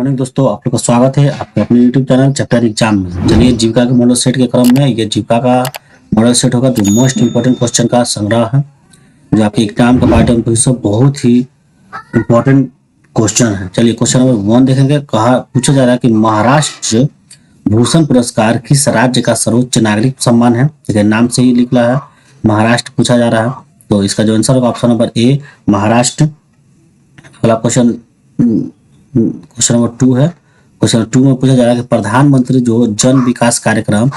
Morning दोस्तों, आप लोग का स्वागत है आपके अपने यूट्यूब चैनल चैप्टर एग्जाम में। चलिए, जीविका के मॉडल सेट के क्रम में ये जीविका का मॉडल सेट होगा जो मोस्ट इंपोर्टेंट क्वेश्चन का संग्रह है, जो आपके एग्जाम का पार्ट है। बहुत ही इंपॉर्टेंट क्वेश्चन है। चलिए, क्वेश्चन नंबर 1 देखेंगे। कहा पूछा जा रहा है कि महाराष्ट्र भूषण पुरस्कार किस राज्य का सर्वोच्च नागरिक सम्मान है। देखिए, नाम से ही लिख रहा है महाराष्ट्र पूछा जा रहा है, तो इसका जो आंसर होगा ऑप्शन नंबर ए महाराष्ट्र। अगला क्वेश्चन नंबर 2 है। क्वेश्चन नंबर 2 में पूछा जा रहा है कि प्रधानमंत्री जो जन विकास कार्यक्रम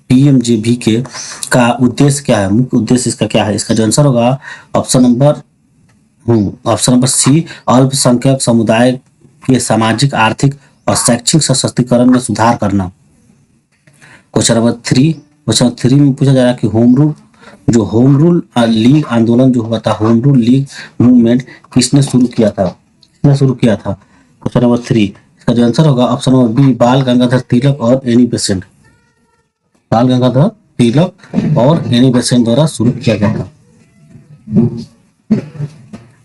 पीएमजेबीके का उद्देश्य क्या है, मुख्य उद्देश्य इसका क्या है। इसका जो आंसर होगा ऑप्शन नंबर सी अल्पसंख्यक समुदाय के सामाजिक, आर्थिक और शैक्षिक सशक्तिकरण में सुधार करना। क्वेश्चन नंबर 3 में पूछा जा रहा है कि होम रूल लीग आंदोलन जो हुआ था, होम रूल लीग मूवमेंट किसने शुरू किया था। क्वेश्चन नंबर 3 इसका जो आंसर होगा ऑप्शन नंबर बी बाल गंगाधर तिलक और एनी बेसेंट। बाल गंगाधर तिलक और एनी बेसेंट द्वारा शुरू किया गया था।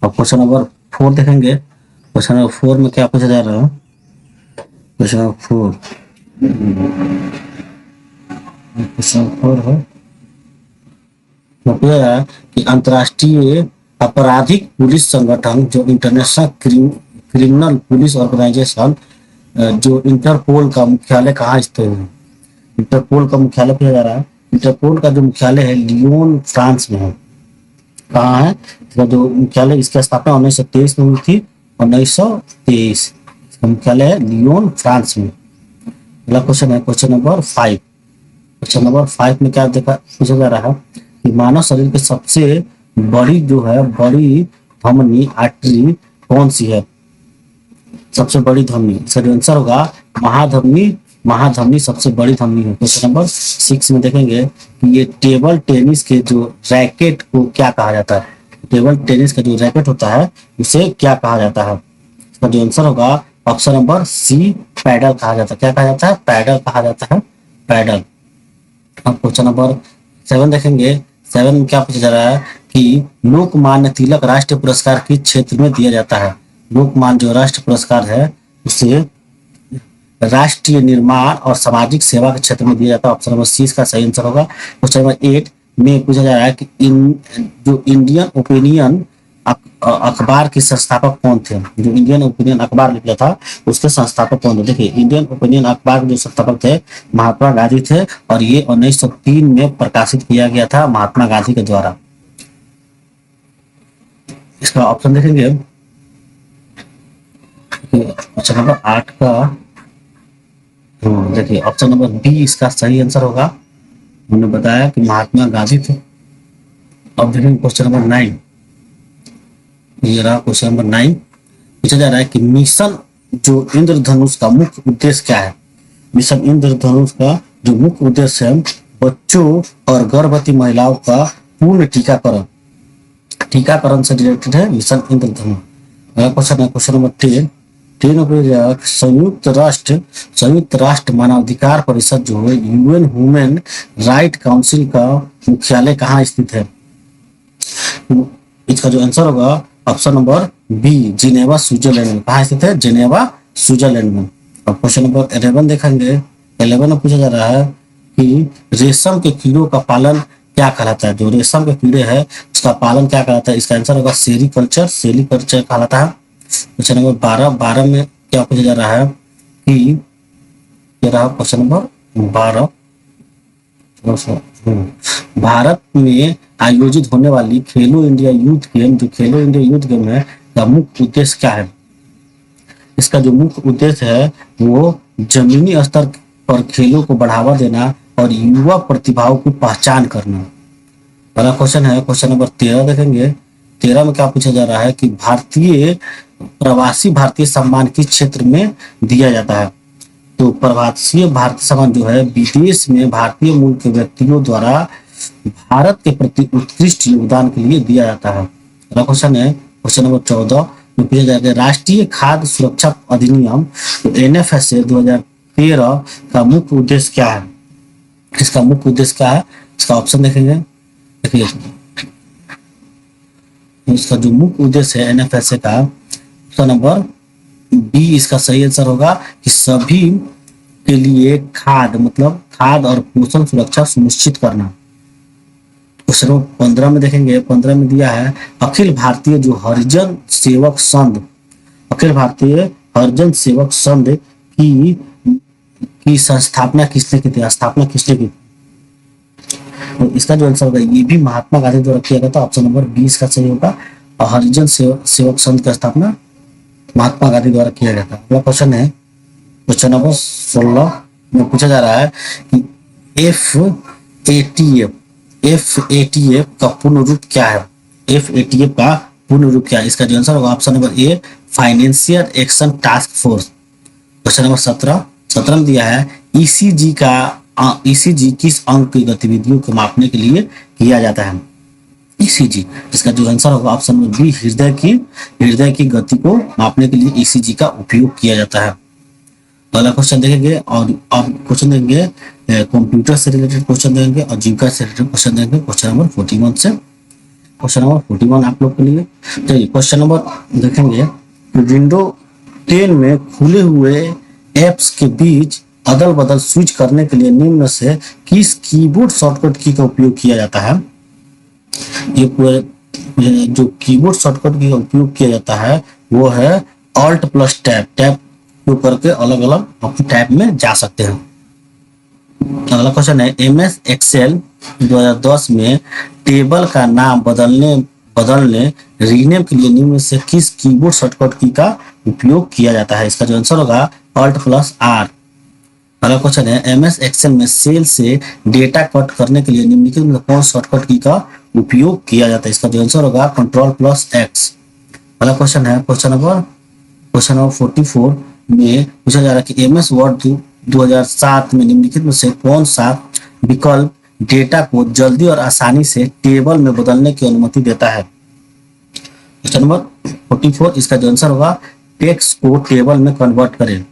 अब क्वेश्चन नंबर 4 देखेंगे। क्वेश्चन नंबर 4 में क्या पूछा जा रहा है। क्वेश्चन नंबर 4 है, पूछा जा रहा है कि अंतर्राष्ट्रीय आपराधिक पुलिस संगठन जो इंटरनेशनल क्रिमिनल पुलिस ऑर्गेनाइजेशन जो इंटरपोल का मुख्यालय कहाँ स्थित है। इंटरपोल का मुख्यालय पूछा जा रहा है। इंटरपोल का जो मुख्यालय है लियोन फ्रांस में है। कहाँ है इसका जो मुख्यालय, इसकी स्थापना 1923 में हुई थी। 1923 इसका मुख्यालय है लियोन फ्रांस में। अगला क्वेश्चन है क्वेश्चन नंबर 5। क्वेश्चन नंबर 5 में क्या पूछा जा रहा है कि मानव शरीर के सबसे बड़ी धमनी आर्टरी कौन सी है। सबसे बड़ी धमनी, इसका जो आंसर होगा महाधमनी सबसे बड़ी धमनी है। क्वेश्चन नंबर 6 में देखेंगे कि ये टेबल टेनिस के जो रैकेट को क्या कहा जाता है। टेबल टेनिस का जो रैकेट होता है उसे क्या कहा जाता है। इसका जो आंसर होगा ऑप्शन नंबर सी पैडल कहा जाता है। क्या कहा जाता है? पैडल कहा जाता है, पैडल। अब क्वेश्चन नंबर 7 देखेंगे। 7 में क्या पूछा जा रहा है कि लोकमान्य तिलक राष्ट्रीय पुरस्कार किस क्षेत्र में दिया जाता है। लोकमान्य जो राष्ट्रीय पुरस्कार है उसे राष्ट्रीय निर्माण और सामाजिक सेवा के क्षेत्र में दिया जाता है। ऑप्शन नंबर सी इसका सही आंसर होगा। क्वेश्चन नंबर 8 में पूछा जा रहा है कि जो इंडियन ओपिनियन अखबार के संस्थापक कौन थे। जो इंडियन ओपिनियन अखबार निकला था उसके संस्थापक कौन थे। देखिए, इंडियन ओपिनियन अखबार के जो संस्थापक थे महात्मा गांधी थे और ये 1903 में प्रकाशित किया गया था महात्मा गांधी के द्वारा। इसका ऑप्शन देखेंगे ऑप्शन नंबर 8 का, देखिए ऑप्शन नंबर बी इसका सही आंसर होगा। हमने बताया कि महात्मा गांधी थे। अब देखेंगे क्वेश्चन नंबर 9। ये रहा क्वेश्चन नंबर 9। पूछा जा रहा है कि मिशन जो इंद्रधनुष का मुख्य उद्देश्य क्या है। मिशन इंद्रधनुष का जो मुख्य उद्देश्य है बच्चों और गर्भवती महिलाओं का पूर्ण टीकाकरण से रिलेटेड है मिशन इंद्रधनुष। अगला क्वेश्चन है क्वेश्चन नंबर 10 में संयुक्त राष्ट्र मानवाधिकार परिषद जो है यूएन ह्यूमन राइट काउंसिल का मुख्यालय कहाँ स्थित है। इसका जो आंसर होगा option number B Geneva Switzerland में। कहाँ स्थित है? जिनेवा स्विट्जरलैंड में। अब क्वेश्चन नंबर 11 देखेंगे। 11 में पूछा जा रहा है कि रेशम के कीड़ों का पालन क्या कहलाता है। जो रेशम के कीड़े है उसका पालन क्या कहलाता है। इसका आंसर होगा सेरीकल्चर कहलाता है। क्वेश्चन नंबर 12 में क्या पूछा जा रहा है कि ये रहा क्वेश्चन नंबर 12। भारत में आयोजित होने वाली खेलो इंडिया यूथ गेम है का मुख्य उद्देश्य क्या है। इसका जो मुख्य उद्देश्य है वो जमीनी स्तर पर खेलों को बढ़ावा देना और युवा प्रतिभाओं की पहचान करना। पहला क्वेश्चन है क्वेश्चन नंबर 13 देखेंगे। 13 में क्या पूछा जा रहा है कि प्रवासी भारतीय सम्मान किस क्षेत्र में दिया जाता है। तो प्रवासी भारतीय सम्मान जो है विदेश में भारतीय मूल के व्यक्तियों द्वारा भारत के प्रति उत्कृष्ट योगदान के लिए दिया जाता है। अगला क्वेश्चन है क्वेश्चन नंबर 14 में पूछा जाएगा राष्ट्रीय खाद्य सुरक्षा अधिनियम NFSA 2013 का मुख्य उद्देश्य क्या है। इसका मुख्य उद्देश्य क्या है, इसका ऑप्शन देखेंगे। देखिए, इसका जो मुख्य उद्देश्य है NFSA का, ऑप्शन नंबर बी इसका सही आंसर होगा कि सभी के लिए खाद मतलब खाद और पोषण सुरक्षा सुनिश्चित करना। क्वेश्चन नंबर 15 में देखेंगे, 15 में दिया है अखिल भारतीय जो हरिजन सेवक संघ, अखिल भारतीय हरिजन सेवक संघ की संस्थापना किसने की थी, स्थापना किसने की? तो इसका जो आंसर होगा ये भी महात्मा गांधी द्वारा किया गया था। ऑप्शन नंबर 20 का सही होगा। और हरिजन सेवक संघ की स्थापना महात्मा गांधी द्वारा किया गया था। अगला क्वेश्चन है क्वेश्चन नंबर 16 में पूछा जा रहा है कि एफ ए टी एफ का पूर्ण रूप क्या है? एफ ए टी एफ का पूर्ण रूप क्या है? इसका जो आंसर होगा option number a financial action task force. Question number 17 में दिया है ईसीजी किस अंग की गतिविधियों को मापने के लिए किया जाता है? ईसीजी, इसका जो आंसर होगा ऑप्शन नंबर बी हृदय की गति को मापने के लिए ईसीजी का उपयोग किया जाता है। अगला क्वेश्चन देखेंगे और अब क्वेश्चन देंगे कंप्यूटर से रिलेटेड क्वेश्चन देंगे और जीविका से रिलेटेड क्वेश्चन देंगे क्वेश्चन नंबर 41 से। क्वेश्चन नंबर 41 आप लोग के लिए चलिए क्वेश्चन नंबर देखेंगे। विंडो 10 में खुले हुए एप्स के बीच अदल बदल स्विच करने के लिए निम्न से किस कीबोर्ड शॉर्टकट की का उपयोग किया जाता है? ये पूरे जो कीबोर्ड शॉर्टकट की का उपयोग किया जाता है वो है ऑल्ट प्लस टैब। टैब को करके अलग अलग अपने टैब में जा सकते हैं। अगला क्वेश्चन है एमएस एक्सेल 2010 में टेबल का नाम बदलने रीनेम के लिए निम्न से किस कीबोर्ड शॉर्टकट की का उपयोग किया जाता है? इसका जो आंसर होगा ऑल्ट प्लस आर। अगला क्वेश्चन है एमएस एक्सेल में सेल से डेटा कट करने के लिए निम्नलिखित में कौन शॉर्टकट की का उपयोग किया जाता है? इसका जो आंसर होगा कंट्रोल प्लस एक्स। अगला क्वेश्चन है क्वेश्चन नंबर 44 में पूछा जा रहा है कि एमएस वर्ड 2007 में निम्नलिखित में से कौन सा विकल्प डेटा को जल्दी और आसानी से टेबल में बदलने की अनुमति देता है? क्वेश्चन नंबर 44 इसका जो आंसर होगा टेक्स्ट को टेबल में कन्वर्ट करें।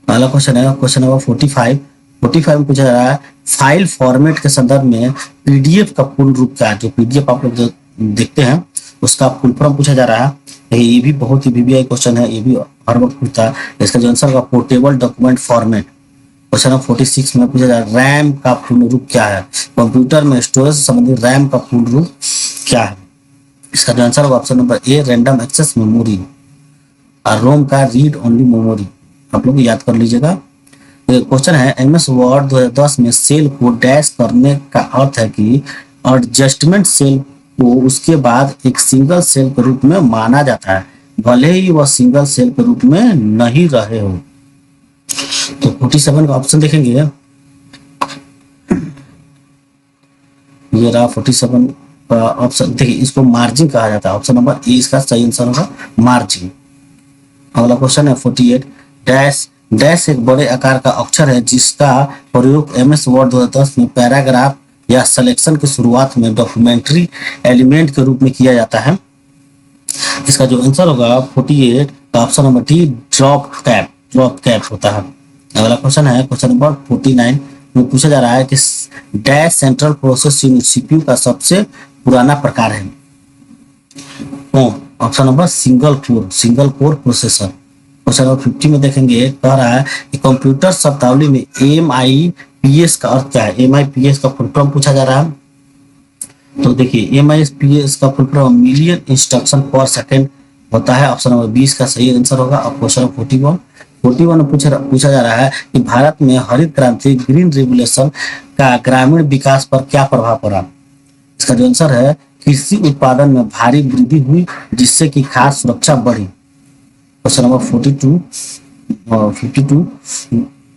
अगला क्वेश्चन है क्वेश्चन नंबर 45 में पूछा जा रहा है फाइल फॉर्मेट के संदर्भ में पीडीएफ का पूर्ण रूप क्या है? जो पीडीएफ आप लोग जो देखते हैं उसका फुल फॉर्म पूछा जा रहा है। ये भी बहुत ही वीवीआई क्वेश्चन है, ये भी हर वक्त पूछता है। इसका जो आंसर होगा portable document format. Question number 46 में पूछा जा रहा है रैम का पूर्ण रूप क्या है? कंप्यूटर में स्टोरेज से संबंधित रैम का पूर्ण रूप क्या है? इसका जो आंसर होगा option number A random access memory और रोम का रीड ओनली मेमोरी। आप लोग याद कर लीजिएगा। क्वेश्चन है एमएस वर्ड 2010 में सेल को डैश करने का अर्थ है कि एडजस्टमेंट सेल को उसके बाद एक सिंगल सेल के रूप में माना जाता है भले ही वह सिंगल सेल के रूप में नहीं रहे हो। तो 47 का ऑप्शन देखेंगे, ये रहा 47 का ऑप्शन। देखिए इसको मार्जिन कहा जाता है। ऑप्शन नंबर ए इसका सही आंसर होगा मार्जिन। अगला क्वेश्चन है 48 डैश एक बड़े आकार का अक्षर है जिसका प्रयोग एमएस वर्ड 2010 में पैराग्राफ या सिलेक्शन की शुरुआत में डॉक्यूमेंट्री एलिमेंट के रूप में किया जाता है। इसका जो आंसर होगा 48 का option number D drop cap होता है। अगला क्वेश्चन है क्वेश्चन नंबर 49 में पूछा जा रहा है कि dash central process unit CPU का सबसे पुराना प्रकार है? Option number single core processor. Question number 50 में देखेंगे कह रहा है कि कंप्यूटर शब्दावली में एमआईपीएस का अर्थ क्या है? एमआईपीएस का फुल फॉर्म पूछा जा रहा है। तो देखिए एमआईपीएस का फुल फॉर्म मिलियन इंस्ट्रक्शन पर सेकंड होता है। ऑप्शन नंबर 20 का सही आंसर होगा। और क्वेश्चन नंबर 41 में पूछा जा रहा है कि भारत में हरित क्रांति ग्रीन रेवोल्यूशन का ग्रामीण विकास पर क्या प्रभाव पड़ा? इसका जो आंसर है कृषि उत्पादन में भारी वृद्धि हुई जिससे कि खाद्य सुरक्षा बढ़ी। क्वेश्चन नंबर 52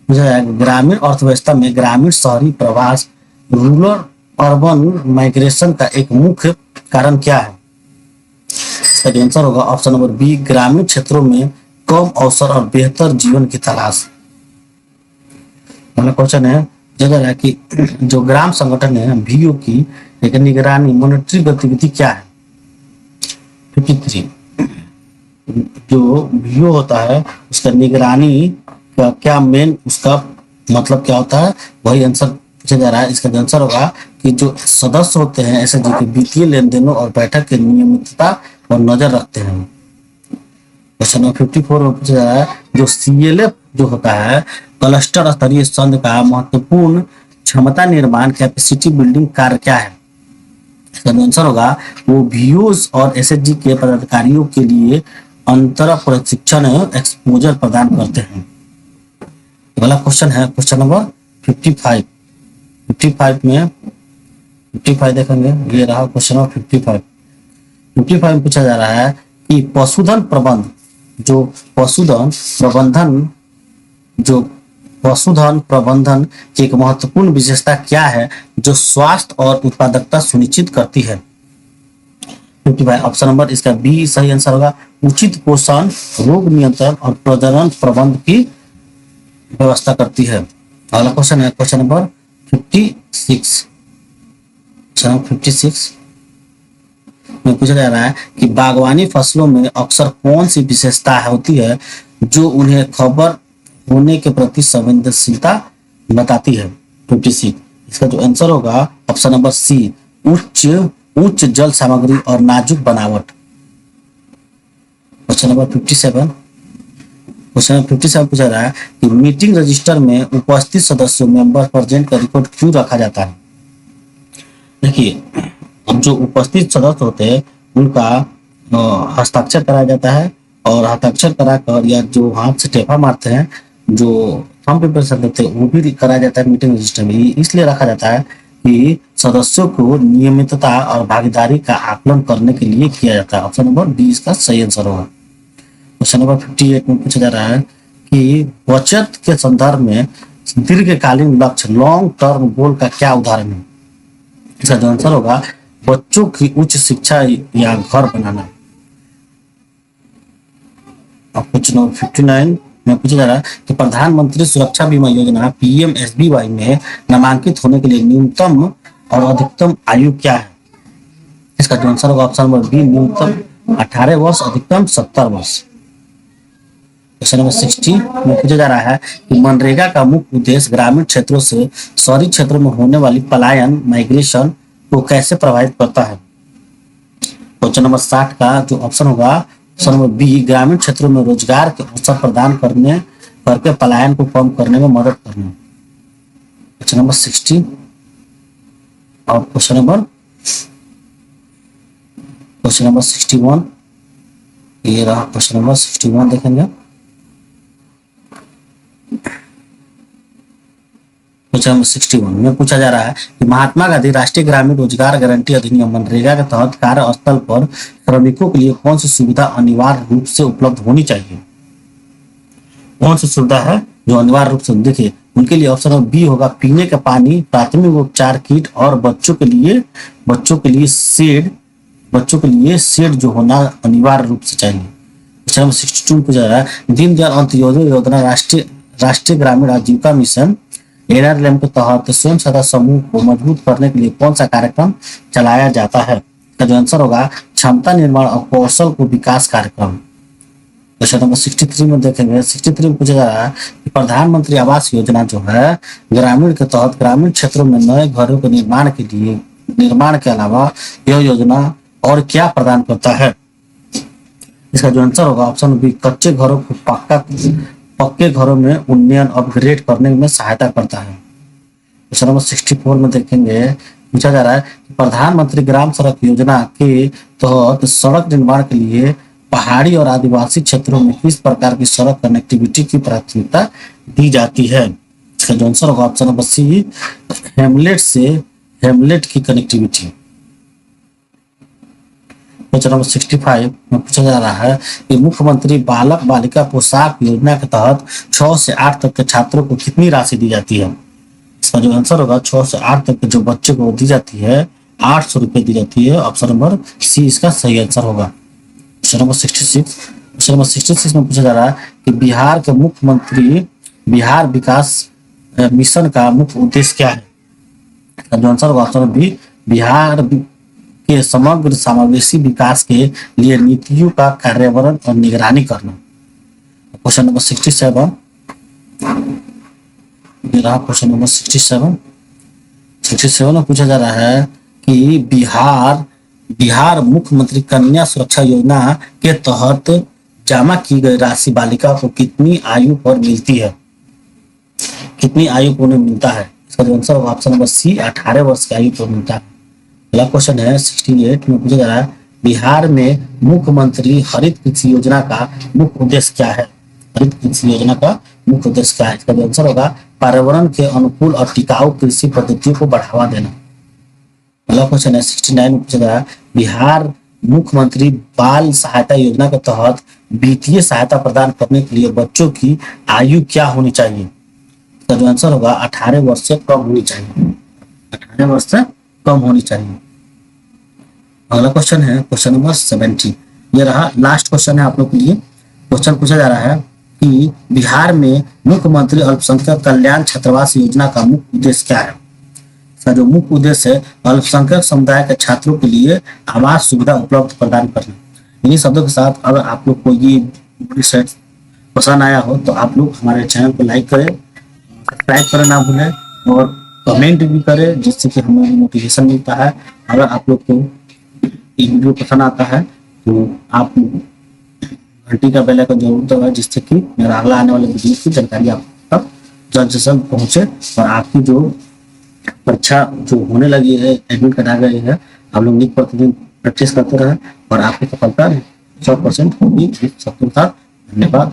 पूछा जाएगा ग्रामीण अर्थव्यवस्था में ग्रामीण शहरी प्रवास रूरल अर्बन माइग्रेशन का एक मुख्य कारण क्या है? इसका जो आंसर होगा ऑप्शन नंबर बी ग्रामीण क्षेत्रों में कम अवसर और बेहतर जीवन की तलाश। अगला क्वेश्चन है जगह कि जो ग्राम संगठन है वीओ की एक निगरानी मॉनिटरी गतिविधि क्या है? 53 जो वीओ होता है उसका निगरानी का क्या मेन उसका मतलब क्या होता है वही आंसर पूछा जा रहा है। इसका आंसर होगा कि जो सदस्य होते हैं ऐसे जो वित्तीय लेन देनों और बैठक के नियमितता पर नजर रखते हैं। क्वेश्चन नंबर 54 में पूछा जा रहा है जो CLF जो होता है क्लस्टर स्तरीय संघ का महत्वपूर्ण क्षमता निर्माण कैपेसिटी बिल्डिंग कार्य क्या है? इसका जो आंसर होगा वो VOs और SHG के पदाधिकारियों के लिए अंतर प्रशिक्षण एक्सपोजर प्रदान करते हैं। अगला क्वेश्चन है क्वेश्चन नंबर 55। 55 में 55 देखेंगे, ये रहा क्वेश्चन नंबर 55। 55 में पूछा जा रहा है कि पशुधन प्रबंधन की एक महत्वपूर्ण विशेषता क्या है जो स्वास्थ्य और उत्पादकता सुनिश्चित करती है? 55 ऑप्शन नंबर इसका बी सही आंसर होगा। उचित पोषण, रोग नियंत्रण और प्रजनन प्रबंध की व्यवस्था करती है। अगला क्वेश्चन है क्वेश्चन नंबर 56। क्वेश्चन नंबर 56 में पूछा जा रहा है कि बागवानी फसलों में अक्सर कौन सी विशेषता होती है जो उन्हें खबर होने के प्रति संवेदनशीलता बताती है? 56 इसका जो आंसर होगा ऑप्शन नंबर सी उच्च जल सामग्री और नाजुक बनावट। क्वेश्चन नंबर 57 पूछा रहा है कि मीटिंग रजिस्टर में उपस्थित सदस्यों मेंबर प्रेजेंट का रिकॉर्ड क्यों रखा जाता है? देखिए, अब जो उपस्थित सदस्य होते हैं उनका हस्ताक्षर कराया जाता है और हस्ताक्षर कराकर या जो हाथ से टेपा मारते हैं, जो थंब इम्प्रेशन देते हैं, वो भी कराया जाता है मीटिंग रजिस्टर में। इसलिए रखा जाता है कि सदस्यों को नियमितता और भागीदारी का आकलन करने के लिए किया जाता है। ऑप्शन नंबर बी इसका सही आंसर होगा। क्वेश्चन नंबर 58 में पूछा जा रहा है कि बचत के संदर्भ में दीर्घकालीन लक्ष्य लॉन्ग टर्म गोल का क्या उदाहरण है? इसका जो आंसर होगा बच्चों की उच्च शिक्षा या घर बनाना। अब क्वेश्चन नंबर 59 में पूछा जा रहा है कि प्रधानमंत्री सुरक्षा बीमा योजना PMSBY में नामांकित होने के लिए न्यूनतम और अधिकतम आयु क्या है? इसका जो आंसर होगा ऑप्शन नंबर बी न्यूनतम 18 वर्ष, अधिकतम 70 वर्ष। क्वेश्चन नंबर 60 में पूछा जा रहा है कि मनरेगा का मुख्य उद्देश्य ग्रामीण क्षेत्रों से शहरी क्षेत्रों में होने वाली पलायन माइग्रेशन को कैसे प्रभावित करता है? क्वेश्चन नंबर 60 का जो ऑप्शन होगा ऑप्शन नंबर बी ग्रामीण क्षेत्रों में रोजगार के अवसर प्रदान करके पलायन को कम करने में मदद करना। क्वेश्चन नंबर 60 और क्वेश्चन नंबर 61, ये रहा क्वेश्चन नंबर 61 देखेंगे। क्वेश्चन नंबर 61 में पूछा जा रहा है कि महात्मा गांधी राष्ट्रीय ग्रामीण रोजगार गारंटी अधिनियम मनरेगा के तहत कार्यस्थल पर श्रमिकों के लिए कौन सी सुविधा अनिवार्य रूप से उपलब्ध होनी चाहिए? कौन सी सुविधा है जो अनिवार्य रूप से? देखिए, उनके लिए ऑप्शन नंबर बी होगा पीने का पानी, प्राथमिक उपचार किट और बच्चों के लिए शेड जो होना अनिवार्य रूप से चाहिए। क्वेश्चन नंबर 62 में पूछा जा रहा है दीनदयाल अंत्योदय योजना राष्ट्रीय ग्रामीण आजीविका मिशन NRLM के तहत स्वयं सहायता समूह को मजबूत करने के लिए कौन सा कार्यक्रम चलाया जाता है? इसका जो आंसर होगा क्षमता निर्माण और कौशल को विकास कार्यक्रम। क्वेश्चन नंबर 63 में देखेंगे। 63 में पूछा जा रहा है कि प्रधानमंत्री आवास योजना जो है ग्रामीण के तहत ग्रामीण क्षेत्रों में नए घरों के निर्माण के अलावा यह योजना और क्या प्रदान करता है? इसका जो आंसर होगा ऑप्शन बी कच्चे घरों को पक्के घरों में उन्नयन अपग्रेड करने में सहायता करता है। क्वेश्चन नंबर 64 में देखेंगे। पूछा जा रहा है कि प्रधानमंत्री ग्राम सड़क योजना के तहत सड़क निर्माण के लिए पहाड़ी और आदिवासी क्षेत्रों में किस प्रकार की सड़क कनेक्टिविटी की प्राथमिकता दी जाती है? इसका जो आंसर होगा ऑप्शन नंबर सी हेमलेट की कनेक्टिविटी। क्वेश्चन नंबर 65 में पूछा जा रहा है कि मुख्यमंत्री बालक बालिका पोशाक योजना के तहत 6 से 8 तक के छात्रों को कितनी राशि दी जाती है? इसका जो आंसर होगा 6 से 8 तक के जो बच्चे को दी जाती है 800 रुपये दी जाती है। ऑप्शन नंबर सी इसका सही आंसर होगा। क्वेश्चन नंबर 66 में पूछा जा रहा है कि बिहार के मुख्यमंत्री बिहार विकास मिशन का मुख्य उद्देश्य क्या है? इसका जो आंसर होगा ऑप्शन बी बिहार के समग्र समावेशी विकास के लिए नीतियों का कार्यान्वयन और निगरानी करना। क्वेश्चन नंबर 67 ये रहा क्वेश्चन नंबर 67 में पूछा जा रहा है कि बिहार मुख्यमंत्री कन्या सुरक्षा योजना के तहत जमा की गई राशि बालिका को कितनी आयु पर मिलती है, कितनी आयु पर उन्हें मिलता है? इसका जो आंसर होगा ऑप्शन नंबर सी, 18 वर्ष की आयु पर मिलता है। अगला क्वेश्चन है 68 में पूछा जा रहा है, बिहार में मुख्यमंत्री हरित कृषि योजना का मुख्य उद्देश्य क्या है? हरित कृषि योजना का मुख्य उद्देश्य क्या है? इसका जो आंसर होगा पर्यावरण के अनुकूल और टिकाऊ कृषि पद्धतियों को बढ़ावा देना। अगला क्वेश्चन है 69 में पूछा जा रहा है, बिहार मुख्यमंत्री बाल सहायता योजना के तहत वित्तीय सहायता प्रदान करने के लिए बच्चों की आयु क्या होनी चाहिए? इसका जो आंसर होगा 18 वर्ष से कम होनी चाहिए, 18 वर्ष से कम होनी चाहिए। अगला क्वेश्चन है क्वेश्चन नंबर 70, ये रहा लास्ट क्वेश्चन है आप लोग के लिए। क्वेश्चन पूछा जा रहा है कि बिहार में मुख्यमंत्री अल्पसंख्यक कल्याण छात्रावास योजना का मुख्य उद्देश्य क्या है? इसका जो मुख्य उद्देश्य है अल्पसंख्यक समुदाय के छात्रों के लिए आवास सुविधा उपलब्ध प्रदान करना। इन्हीं शब्दों के साथ अगर आप लोग को ये सेट पसंद आया हो तो आप लोग हमारे चैनल को लाइक करें, सब्सक्राइब करना ना भूलें और कमेंट भी करें, जिससे कि हमें मोटिवेशन मिलता है। अगर आप लोग को ये वीडियो पसंद आता है तो आप घंटी का बेल आइकन जरूर दबाएं, जिससे कि मेरा अगला आने वाले वीडियो की जानकारी आप तक जल्द से जल्द पहुंचे और आपकी जो परीक्षा जो होने लगी है, एडमिट करा गई है, आप लोग नित्य प्रतिदिन प्रैक्टिस करते रहे और आपकी सफलता 100% होगी। धन्यवाद।